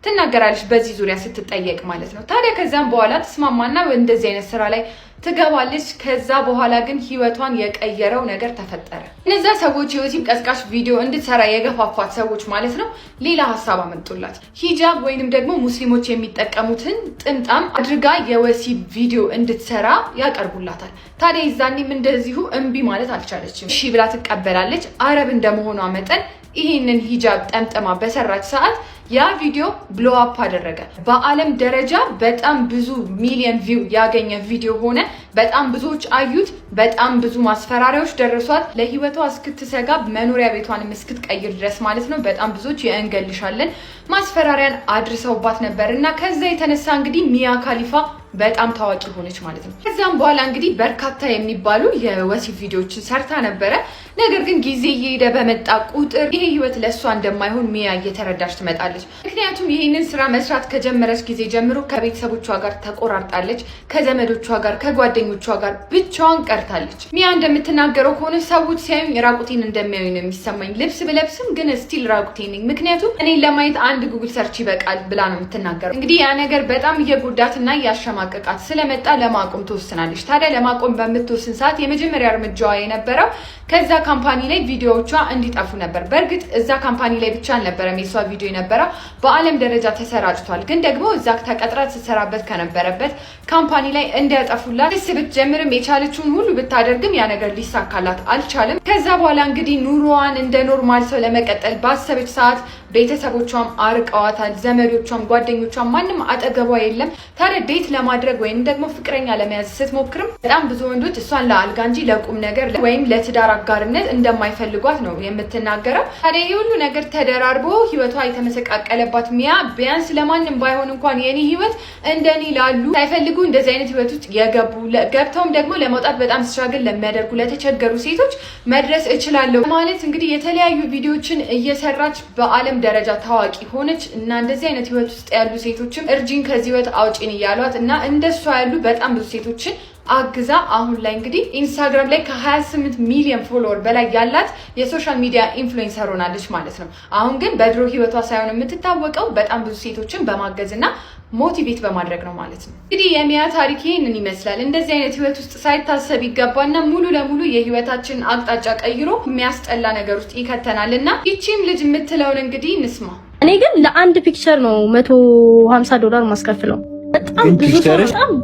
ትናገራለች በዚህ ዙሪያ ስትጠየቅ ማለት ነው። ታዲያ ከዛም በኋላ ተስማማና እንደዚህ አይነት ስራ ላይ ትገባለች። ከዛ በኋላ ግን ህይወቷን የቀየረው ነገር ተፈጠረ። እነዛ ሰዎች የወሲብ ቀስቃሽ ቪዲዮ እንድትሰራ የገፋፏት ሰዎች ማለት ነው ሌላ ሀሳብ አመጡላት። ሂጃብ ወይንም ደግሞ ሙስሊሞች የሚጠቀሙትን ጥምጣም አድርጋ የወሲብ ቪዲዮ እንድትሰራ ያቀርቡላታል። ታዲያ ይዛኔም እንደዚሁ እምቢ ማለት አልቻለችም። እሺ ብላ ትቀበላለች። አረብ እንደመሆኗ መጠን ይሄንን ሂጃብ ጠምጥማ በሰራች ሰዓት ያ ቪዲዮ ብሎ አፕ አደረገ። በአለም ደረጃ በጣም ብዙ ሚሊዮን ቪው ያገኘ ቪዲዮ ሆነ። በጣም ብዙዎች አዩት። በጣም ብዙ ማስፈራሪያዎች ደረሷት። ለህይወቷ እስክትሰጋ መኖሪያ ቤቷንም እስክትቀይር ድረስ ማለት ነው። በጣም ብዙዎች የእንገልሻለን ማስፈራሪያን አድርሰውባት ነበር እና ከዛ የተነሳ እንግዲህ ሚያ ካሊፋ በጣም ታዋቂ ሆነች ማለት ነው። ከዛም በኋላ እንግዲህ በርካታ የሚባሉ የወሲብ ቪዲዮዎችን ሰርታ ነበረ። ነገር ግን ጊዜ እየሄደ በመጣ ቁጥር ይሄ ህይወት ለሷ እንደማይሆን ሚያ እየተረዳች ትመጣለች። ምክንያቱም ይሄንን ስራ መስራት ከጀመረች ጊዜ ጀምሮ ከቤተሰቦቿ ጋር ተቆራርጣለች፣ ከዘመዶቿ ጋር፣ ከጓደኞቿ ጋር ብቻዋን ቀርታለች። ሚያ እንደምትናገረው ከሆነ ሰዎች ሲያዩኝ ራቁቴን እንደሚያዩኝ ነው የሚሰማኝ፣ ልብስ ብለብስም ግን ስቲል ራቁቴን ነኝ፣ ምክንያቱም እኔን ለማየት አንድ ጉግል ሰርች ይበቃል ብላ ነው የምትናገረው። እንግዲህ ያ ነገር በጣም እየጎዳትና እያሸማቀቃት ስለመጣ ለማቆም ትወስናለች። ታዲያ ለማቆም በምትወስን ሰዓት የመጀመሪያ እርምጃዋ የነበረው ከዛ ካምፓኒ ላይ ቪዲዮዎቿ እንዲጠፉ ነበር። በእርግጥ እዛ ካምፓኒ ላይ ብቻ አልነበረም የሷ ቪዲዮ የነበረው፣ በአለም ደረጃ ተሰራጭቷል። ግን ደግሞ እዛ ተቀጥራ ስትሰራበት ከነበረበት ካምፓኒ ላይ እንዲያጠፉላት ብትጀምርም የቻለችውን ሁሉ ብታደርግም ያ ነገር ሊሳካላት አልቻለም። ከዛ በኋላ እንግዲህ ኑሮዋን እንደ ኖርማል ሰው ለመቀጠል ባሰበች ሰዓት ቤተሰቦቿም አርቀዋታል፣ ዘመዶቿም ጓደኞቿም ማንም አጠገቧ የለም። ታዲያ ዴት ለማድረግ ወይም ደግሞ ፍቅረኛ ለመያዝ ስትሞክርም በጣም ብዙ ወንዶች እሷን ለአልጋ እንጂ ለቁም ነገር ወይም ለትዳር አጋርነት እንደማይፈልጓት ነው የምትናገረው። ታዲያ ይህ ሁሉ ነገር ተደራርቦ ህይወቷ የተመሰቃቀለባት ሚያ ቢያንስ ለማንም ባይሆን እንኳን የኔ ህይወት እንደኔ ላሉ ሳይፈልጉ እንደዚህ አይነት ህይወት ውስጥ የገቡ ገብተውም ደግሞ ለመውጣት በጣም ስትራግል ለሚያደርጉ ለተቸገሩ ሴቶች መድረስ እችላለሁ ማለት እንግዲህ የተለያዩ ቪዲዮዎችን እየሰራች በአለም ደረጃ ታዋቂ ሆነች እና እንደዚህ አይነት ህይወት ውስጥ ያሉ ሴቶችም እርጂን ከዚህ ህይወት አውጪን እያሏት እና እንደሷ ያሉ በጣም ብዙ ሴቶችን አግዛ አሁን ላይ እንግዲህ ኢንስታግራም ላይ ከ28 ሚሊዮን ፎሎወር በላይ ያላት የሶሻል ሚዲያ ኢንፍሉዌንሰር ሆናለች ማለት ነው። አሁን ግን በድሮ ህይወቷ ሳይሆን የምትታወቀው በጣም ብዙ ሴቶችን በማገዝና ሞቲቬት በማድረግ ነው ማለት ነው። እንግዲህ የሚያ ታሪክ ይህንን ይመስላል። እንደዚህ አይነት ህይወት ውስጥ ሳይታሰብ ይገባና ሙሉ ለሙሉ የህይወታችን አቅጣጫ ቀይሮ የሚያስጠላ ነገር ውስጥ ይከተናል እና ይቺም ልጅ የምትለውን እንግዲህ እንስማ። እኔ ግን ለአንድ ፒክቸር ነው $150 ማስከፍለው። በጣም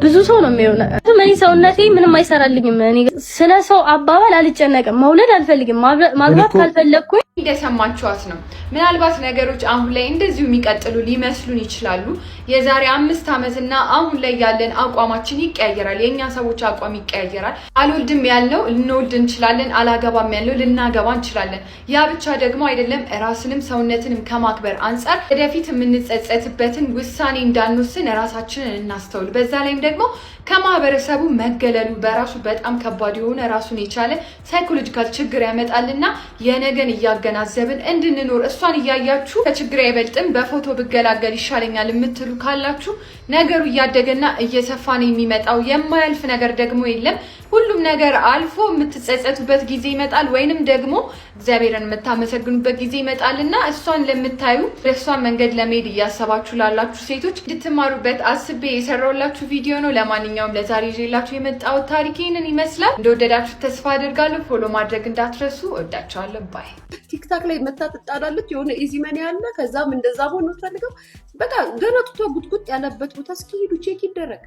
ብዙ ሰው ነው የሚሆነው። እኔ ሰውነቴ ምንም አይሰራልኝም። እኔ ስለ ሰው አባባል አልጨነቅም። መውለድ አልፈልግም። ማግባት ካልፈለኩኝ እንደሰማችኋት ነው። ምናልባት ነገሮች አሁን ላይ እንደዚሁ የሚቀጥሉ ሊመስሉን ይችላሉ። የዛሬ 5 ዓመትና አሁን ላይ ያለን አቋማችን ይቀያየራል። የኛ ሰዎች አቋም ይቀያየራል። አልወልድም ያልነው ልንወልድ እንችላለን፣ አላገባም ያልነው ልናገባ እንችላለን። ያ ብቻ ደግሞ አይደለም፣ ራስንም ሰውነትንም ከማክበር አንጻር ወደፊት የምንጸጸትበትን ውሳኔ እንዳንወስን ራሳችንን እናስተውል። በዛ ላይም ደግሞ ከማህበረሰቡ መገለሉ በራሱ በጣም ከባድ የሆነ ራሱን የቻለ ሳይኮሎጂካል ችግር ያመጣልና የነገን እያገናዘብን እንድንኖር እሷን እያያችሁ ከችግር አይበልጥም በፎቶ ብገላገል ይሻለኛል የምትሉ ካላችሁ ነገሩ እያደገና እየሰፋ ነው የሚመጣው። የማያልፍ ነገር ደግሞ የለም። ሁሉም ነገር አልፎ የምትጸጸቱበት ጊዜ ይመጣል፣ ወይንም ደግሞ እግዚአብሔርን የምታመሰግኑበት ጊዜ ይመጣልና እሷን ለምታዩ በእሷን መንገድ ለመሄድ እያሰባችሁ ላላችሁ ሴቶች እንድትማሩበት አስቤ የሰራሁላችሁ ቪዲዮ ነው። ለማንኛውም ለማንኛውም ለዛሬ ይዤላችሁ የመጣሁት ታሪክ ይሄንን ይመስላል። እንደወደዳችሁ ተስፋ አደርጋለሁ። ፎሎ ማድረግ እንዳትረሱ። እወዳችኋለሁ። ባይ። ቲክታክ ላይ መታ ትጣላለች የሆነ ኢዚ መኒ ያለ ከዛም እንደዛ ሆኖ ፈልገው በቃ ገና ጡቷ ጉጥጉጥ ያለበት ቦታ እስኪ ሄዱ ቼክ ይደረግ።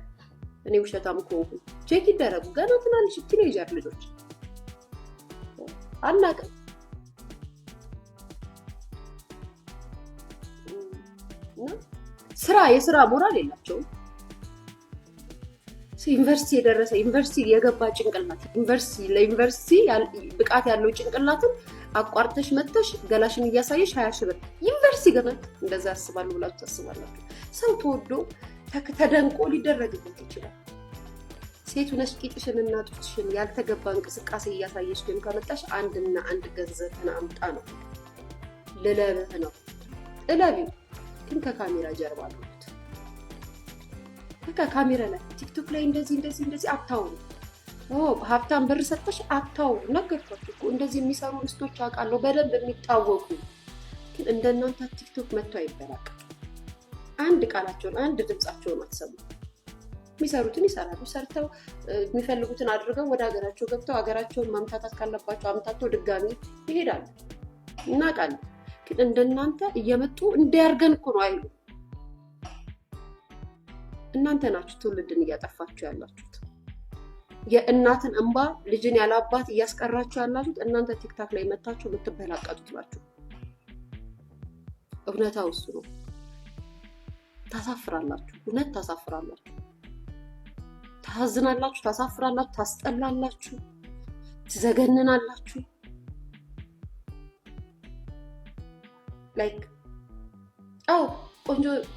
እኔ ውሸታም ከሆንኩ ቼክ ይደረጉ። ገና ትናንሽ ቲኔጀር ልጆች አናውቅም። የስራ ሞራል የላቸውም። ዩኒቨርሲቲ የደረሰ ዩኒቨርሲቲ የገባ ጭንቅላት ለዩኒቨርሲቲ ብቃት ያለው ጭንቅላትን አቋርጠሽ መጥተሽ ገላሽን እያሳየሽ 20 ሺህ ብር ዩኒቨርሲቲ ገመት እንደዛ ያስባሉ ብላችሁ ታስባላችሁ? ሰው ተወዶ ተደንቆ ሊደረግበት ይችላል። ሴት ሆነሽ ቂጥሽን እና ጡትሽን ያልተገባ እንቅስቃሴ እያሳየሽ ግን ከመጣሽ አንድና አንድ ገንዘብን አምጣ ነው ልለብህ ነው። ጥለቢው ግን ከካሜራ ጀርባ አሉት። ከካሜራ ላይ ቲክቶክ ላይ እንደዚህ አታውሩ። ሀብታም ብር ሰጥተሽ አታውሩ። ነገርኳችሁ እኮ እንደዚህ የሚሰሩ እንስቶች አውቃለሁ በደንብ የሚታወቁ። ግን እንደናንተ ቲክቶክ መጥቶ አይበላቀም። አንድ ቃላቸውን አንድ ድምጻቸውን አትሰሙ። የሚሰሩትን ይሰራሉ። ሰርተው የሚፈልጉትን አድርገው ወደ ሀገራቸው ገብተው ሀገራቸውን ማምታታት ካለባቸው አምታተው ድጋሚ ይሄዳሉ። እናውቃለን። ግን እንደናንተ እየመጡ እንዲያርገን እኮ ነው አይሉ። እናንተ ናችሁ ትውልድን እያጠፋችሁ ያላችሁት። የእናትን እንባ ልጅን ያላባት እያስቀራችሁ ያላችሁት እናንተ ቲክታክ ላይ መታችሁ የምትበላቀጡት ናችሁ። እውነታው እሱ ነው። ታሳፍራላችሁ። እውነት ታሳፍራላችሁ። ታዝናላችሁ፣ ታሳፍራላችሁ፣ ታስጠላላችሁ፣ ትዘገንናላችሁ። ላይክ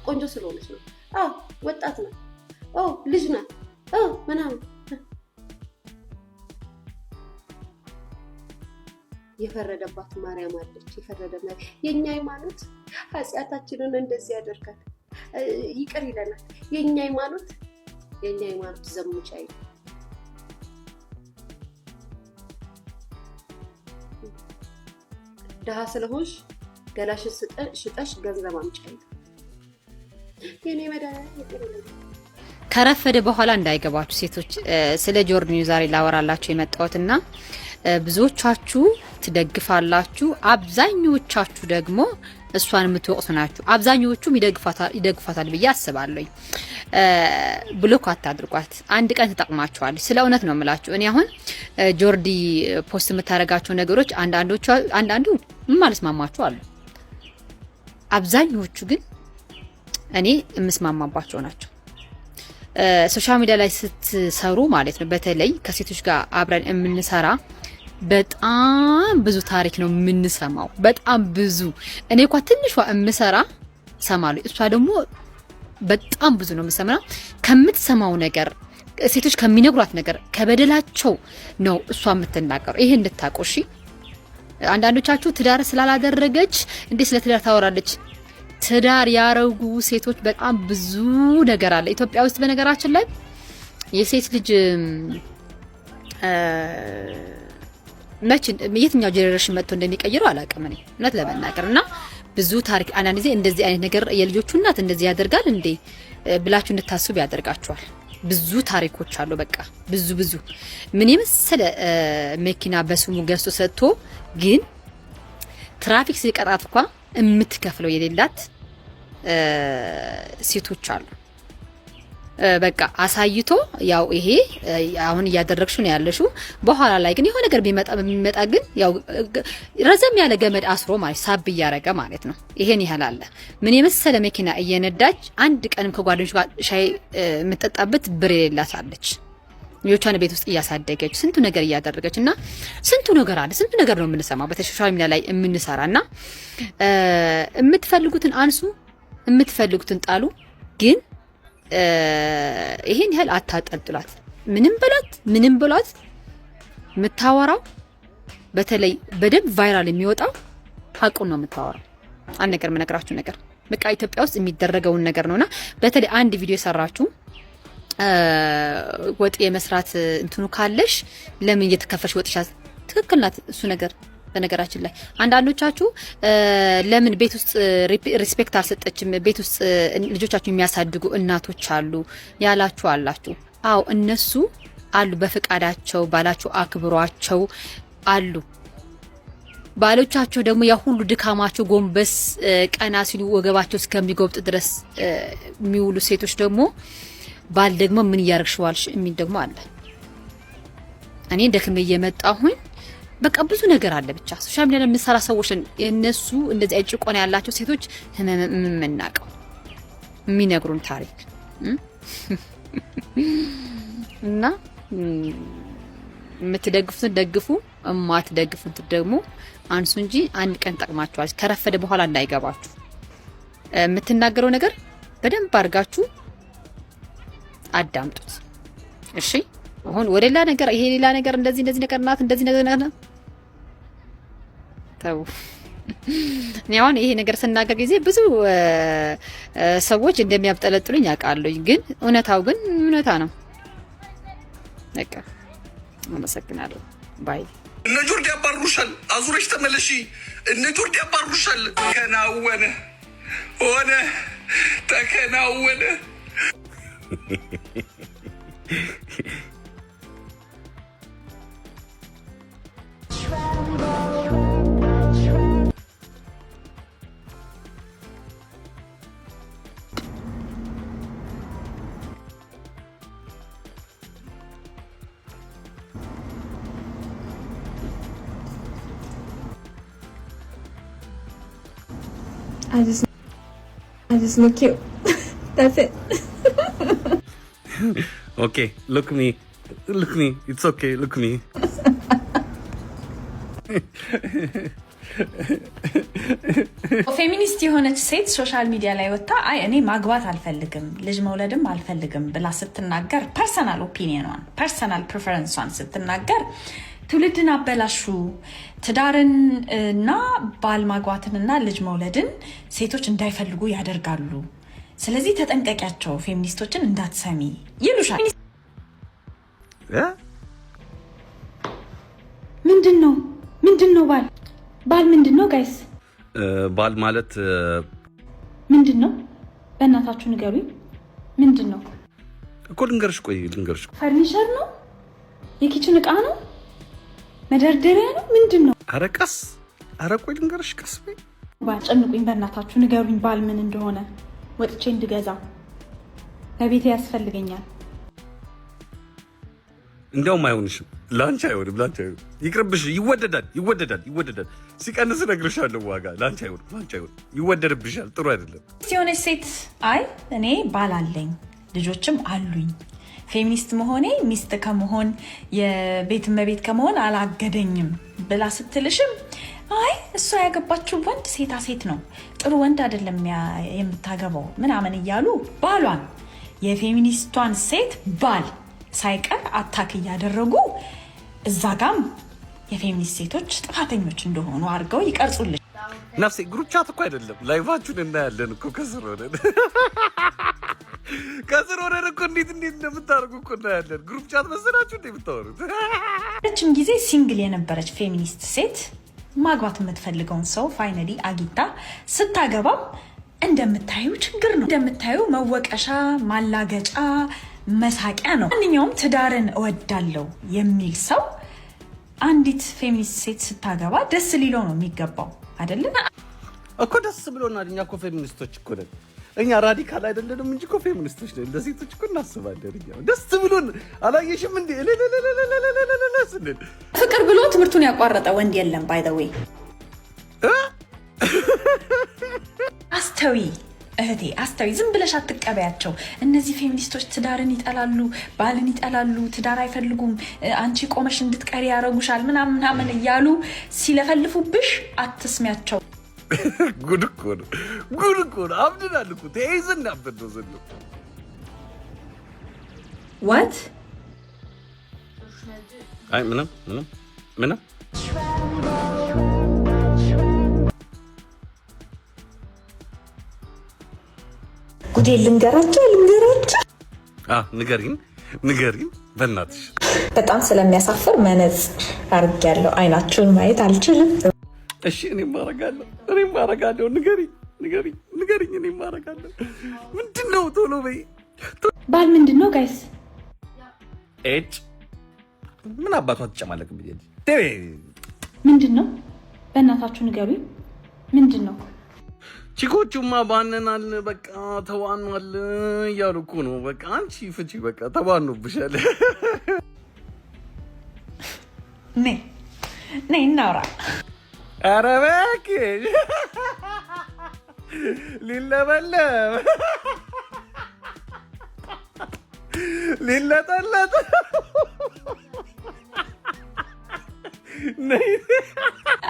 ቆንጆ ስለሆነች ነው። ወጣት ነው። ልጅ ናት ምናምን የፈረደባት ማርያም አለች። የኛ ሃይማኖት ኃጢአታችንን እንደዚህ ያደርጋል፣ ይቅር ይለናል። የኛ ሃይማኖት ዘሙች አይ ደሃ ስለሆንሽ ገላሽን ሽጠሽ ገንዘብ አምጪ። የኔ መድኃኒት ከረፈደ በኋላ እንዳይገባችሁ ሴቶች። ስለ ጆርኒ ዛሬ ላወራላችሁ የመጣሁትና ብዙዎቻችሁ ትደግፋላችሁ፣ አብዛኞቻችሁ ደግሞ እሷን የምትወቅሱ ናችሁ። አብዛኞቹም ይደግፋታል ብዬ አስባለሁ። ብሎክ አታድርጓት። አንድ ቀን ተጠቅማችኋለች። ስለ እውነት ነው የምላችሁ። እኔ አሁን ጆርዲ ፖስት የምታደርጋቸው ነገሮች አንዳንዱ የማልስማማቸው አሉ። አብዛኞቹ ግን እኔ የምስማማባቸው ናቸው። ሶሻል ሚዲያ ላይ ስትሰሩ ማለት ነው፣ በተለይ ከሴቶች ጋር አብረን የምንሰራ በጣም ብዙ ታሪክ ነው የምንሰማው። በጣም ብዙ። እኔ እንኳን ትንሿ የምሰራ ሰማለሁ፣ እሷ ደግሞ በጣም ብዙ ነው የምሰማው። ከምትሰማው ነገር፣ ሴቶች ከሚነግሯት ነገር፣ ከበደላቸው ነው እሷ የምትናገረው። ይሄ እንድታቆሺ። አንዳንዶቻችሁ ትዳር ስላላደረገች እንዴ ስለ ትዳር ታወራለች? ትዳር ያረጉ ሴቶች በጣም ብዙ ነገር አለ ኢትዮጵያ ውስጥ። በነገራችን ላይ የሴት ልጅ የትኛው ጄኔሬሽን መጥቶ እንደሚቀይረው አላውቅም እኔ እውነት ለመናገር። እና ብዙ ታሪክ አንዳንድ ጊዜ እንደዚህ አይነት ነገር የልጆቹ እናት እንደዚህ ያደርጋል እንዴ ብላችሁ እንድታስቡ ያደርጋችኋል። ብዙ ታሪኮች አሉ። በቃ ብዙ ምን የመሰለ መኪና በስሙ ገዝቶ ሰጥቶ ግን ትራፊክ ሲቀጣት እንኳን የምትከፍለው የሌላት ሴቶች አሉ። በቃ አሳይቶ ያው ይሄ አሁን እያደረግሽ ነው ያለሽው፣ በኋላ ላይ ግን የሆነ ነገር ቢመጣ ግን ያው ረዘም ያለ ገመድ አስሮ ማለት ሳብ እያረገ ማለት ነው። ይሄን ይሄል አለ። ምን የመሰለ መኪና እየነዳች አንድ ቀንም ከጓደኞች ጋር ሻይ የምትጠጣበት ብር የሌላት አለች። ልጆቿን ቤት ውስጥ እያሳደገች ስንቱ ነገር እያደረገች እና ስንቱ ነገር አለ። ስንቱ ነገር ነው የምንሰማው በሶሻል ሚዲያ ላይ የምንሰራና የምትፈልጉትን አንሱ፣ የምትፈልጉትን ጣሉ። ግን ይሄን ያህል አታጠልጥሏት። ምንም በሏት የምታወራው በተለይ በደንብ ቫይራል የሚወጣው ሀቁን ነው የምታወራው። አንድ ነገር የምነግራችሁ ነገር በቃ ኢትዮጵያ ውስጥ የሚደረገውን ነገር ነውና በተለይ አንድ ቪዲዮ የሰራችሁ ወጥ የመስራት እንትኑ ካለሽ ለምን እየተከፈሽ ወጥሻ? ትክክል ናት እሱ ነገር። በነገራችን ላይ አንዳንዶቻችሁ ለምን ቤት ውስጥ ሪስፔክት አልሰጠችም፣ ቤት ውስጥ ልጆቻችሁ የሚያሳድጉ እናቶች አሉ ያላችሁ አላችሁ። አው እነሱ አሉ በፍቃዳቸው ባላቸው አክብሯቸው አሉ። ባሎቻቸው ደግሞ ያ ሁሉ ድካማቸው ጎንበስ ቀና ሲሉ ወገባቸው እስከሚጎብጥ ድረስ የሚውሉ ሴቶች ደግሞ ባል ደግሞ ምን ያርግሽዋልሽ የሚል ደግሞ አለ። እኔ ደክሜ እየመጣሁኝ በቃ ብዙ ነገር አለ። ብቻ ሶሻል ሚዲያ ለምሳሌ ሰዎች እነሱ እንደዚህ አይጭቆና ያላቸው ሴቶች ምንናቀው የሚነግሩን ታሪክ እና የምትደግፉትን ደግፉ፣ የማትደግፉትን ደግሞ አንሱ እንጂ አንድ ቀን ጠቅማችኋል። ከረፈደ በኋላ እንዳይገባችሁ የምትናገረው ነገር በደንብ አድርጋችሁ አዳምጡት። እሺ አሁን ወደ ሌላ ነገር ይሄ ሌላ ነገር እንደዚህ ነገር ናት እንደዚህ ነገር ናት ተው። ኒያውን ይሄ ነገር ስናገር ጊዜ ብዙ ሰዎች እንደሚያብጠለጥሉኝ ያውቃሉኝ፣ ግን እውነታው ግን እውነታ ነው። በቃ አመሰግናለሁ። ባይ። እነ ጆርዲ ያባሩሻል፣ አዙረሽ ተመለሺ። እነ ጆርዲ ያባሩሻል። ተከናወነ፣ ሆነ፣ ተከናወነ። I just look cute. That's it. Okay, look me. It's okay, look me. ፌሚኒስት የሆነች ሴት ሶሻል ሚዲያ ላይ ወጣ አይ እኔ ማግባት አልፈልግም ልጅ መውለድም አልፈልግም ብላ ስትናገር ፐርሰናል ኦፒኒየኗን ፐርሰናል ፕሬፈረንሷን ስትናገር ትውልድን አበላሹ። ትዳርን እና ባል ማግባትንና ልጅ መውለድን ሴቶች እንዳይፈልጉ ያደርጋሉ። ስለዚህ ተጠንቀቂያቸው፣ ፌሚኒስቶችን እንዳትሰሚ ይሉሻል። ምንድነው ባል ምንድነው? ጋይስ ባል ማለት ምንድነው? በእናታችሁ ንገሩኝ። ምንድነው እኮ ልንገርሽ። ቆይ ልንገርሽ። ፈርኒቸር ነው? የኪችን እቃ ነው? መደርደሪያ ነው? ምንድነው? ኧረ ቀስ፣ ኧረ ቆይ ልንገርሽ። ቀስ በይ። ባጨንቁኝ፣ በእናታችሁ ንገሩኝ ባል ምን እንደሆነ ወጥቼ እንድገዛ ለቤቴ ያስፈልገኛል። እንዲያውም አይሆንሽም። ላንቺ አይሆንም፣ ላንቺ አይሆንም። ይቅርብሽ። ይወደዳል። ሲቀንስ እነግርሻለሁ ዋጋ። ላንቺ አይሆንም፣ ይወደድብሻል። ጥሩ አይደለም። የሆነች ሴት አይ እኔ ባል አለኝ ልጆችም አሉኝ ፌሚኒስት መሆኔ ሚስት ከመሆን የቤት እመቤት ከመሆን አላገደኝም ብላ ስትልሽም አይ እሷ ያገባችው ወንድ ሴታ ሴት ነው ጥሩ ወንድ አይደለም የምታገባው ምናምን እያሉ ባሏን የፌሚኒስቷን ሴት ባል ሳይቀር አታክ እያደረጉ እዛ ጋም የፌሚኒስት ሴቶች ጥፋተኞች እንደሆኑ አድርገው ይቀርጹልሽ። ነፍሴ ግሩቻት እኮ አይደለም ላይቫችሁን እናያለን እኮ ከስር ሆነን እኮ እንዴት እንደምታደርጉ እኮ እናያለን። ግሩፕ ቻት መሰላችሁ እንዴ የምታወሩት? ረጅም ጊዜ ሲንግል የነበረች ፌሚኒስት ሴት ማግባት የምትፈልገውን ሰው ፋይናሊ አግኝታ ስታገባም እንደምታዩ ችግር ነው። እንደምታዩ መወቀሻ፣ ማላገጫ፣ መሳቂያ ነው። ማንኛውም ትዳርን እወዳለሁ የሚል ሰው አንዲት ፌሚኒስት ሴት ስታገባ ደስ ሊለው ነው የሚገባው አይደለም እኮ። ደስ ብሎናል። እኛ እኮ ፌሚኒስቶች እኮ ነን። እኛ ራዲካል አይደለንም እንጂ እኮ ፌሚኒስቶች ነን። ለሴቶች እኮ እናስባለን። እኛ ደስ ብሎን አላየሽም እንዴ? ስንል ፍቅር ብሎ ትምህርቱን ያቋረጠ ወንድ የለም። ባይ ዘ ዌይ አስተዊ እህቴ አስተዊ፣ ዝም ብለሽ አትቀበያቸው። እነዚህ ፌሚኒስቶች ትዳርን ይጠላሉ፣ ባልን ይጠላሉ፣ ትዳር አይፈልጉም፣ አንቺ ቆመሽ እንድትቀሪ ያረጉሻል ምናምን እያሉ ሲለፈልፉብሽ አትስሚያቸው። ጉድ እኮ ነው። አብድናል እኮ ተይዘን አብድ ነው ዘንድ ዋት አይ ምንም ጉዴ ልንገራቸው። ንገሪን በእናትሽ። በጣም ስለሚያሳፍር መነጽር አድርጌያለሁ። አይናችሁን ማየት አልችልም። እሺ እኔም አደርጋለሁ። ንገሪኝ። እኔም አደርጋለሁ። ምንድነው? ቶሎ በይ። ባል ምንድነው? ጋይስ ኤጭ ምን አባቷ ትጨማለቅም ብዬ ምንድነው? በእናታችሁ ንገሩኝ። ምንድነው? ቺኮቹማ ባነናል፣ በቃ ተዋኗል እያሉ እኮ ነው። በቃ አንቺ ፍቺ በቃ ተባኑብሻል። ነይ እናውራ። ኧረ እባክሽ ሊለበለብ ሊለጠለጥ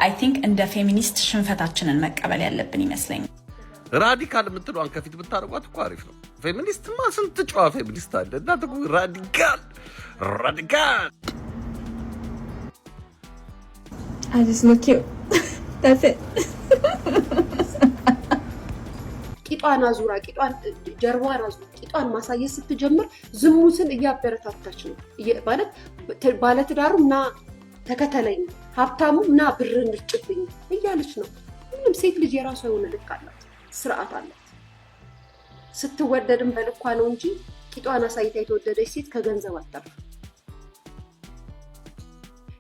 አይ ቲንክ እንደ ፌሚኒስት ሽንፈታችንን መቀበል ያለብን ይመስለኛል። ራዲካል የምትለዋን ከፊት ብታደርጓት እኮ አሪፍ ነው። ፌሚኒስትማ ስንት ጨዋ ፌሚኒስት አለ። እናንተ እኮ ራዲካል I just look cute. That's it. ቂጧን አዙራ ቂጧን ጀርባዋን አዙራ ቂጧን ማሳየት ስትጀምር ዝሙትን እያበረታታች ነው ማለት ባለትዳሩም ና ተከተለኝ ሀብታሙም ና ብርን ልጭብኝ እያለች ነው። ምንም ሴት ልጅ የራሷ የሆነ ልክ አላት፣ ስርዓት አላት። ስትወደድም በልኳ ነው እንጂ ቂጧን አሳይታ የተወደደች ሴት ከገንዘብ አታርፍ።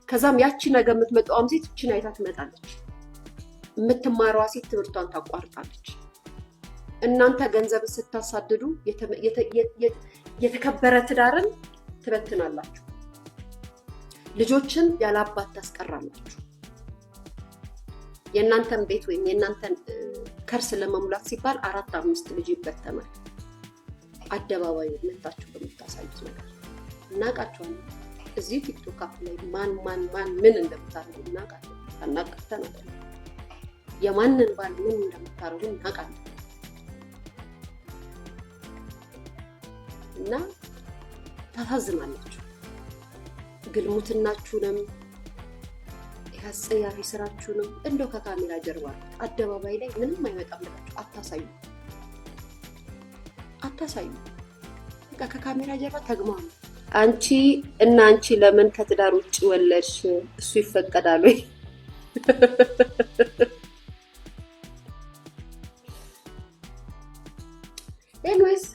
ከዛም ያቺ ነገር የምትመጣውም ሴት እቺን አይታ ትመጣለች። የምትማረዋ ሴት ትምህርቷን ታቋርጣለች። እናንተ ገንዘብ ስታሳድዱ የተከበረ ትዳርን ትበትናላችሁ። ልጆችን ያላባት ታስቀራላችሁ። የእናንተን ቤት ወይም የእናንተን ከርስ ለመሙላት ሲባል 4-5 ልጅ ይበተናል። አደባባይ መታችሁ በምታሳዩት ነገር እናቃቸዋለን። እዚህ ቲክቶክ አፕ ላይ ማን ምን እንደምታረጉ እናቃለን። አናቀተናል። የማንን ባል ምን እንደምታረጉ እናቃለን። እና ታሳዝናላችሁ። ግልሙትናችሁንም ያጸያፊ ስራችሁንም እንደው ከካሜራ ጀርባ አደባባይ ላይ ምንም አይመጣም ብላችሁ አታሳዩ። በቃ ከካሜራ ጀርባ ተግማሙ። አንቺ እና አንቺ ለምን ከትዳር ውጭ ወለድሽ? እሱ ይፈቀዳል ወይ? ኤኒዌይስ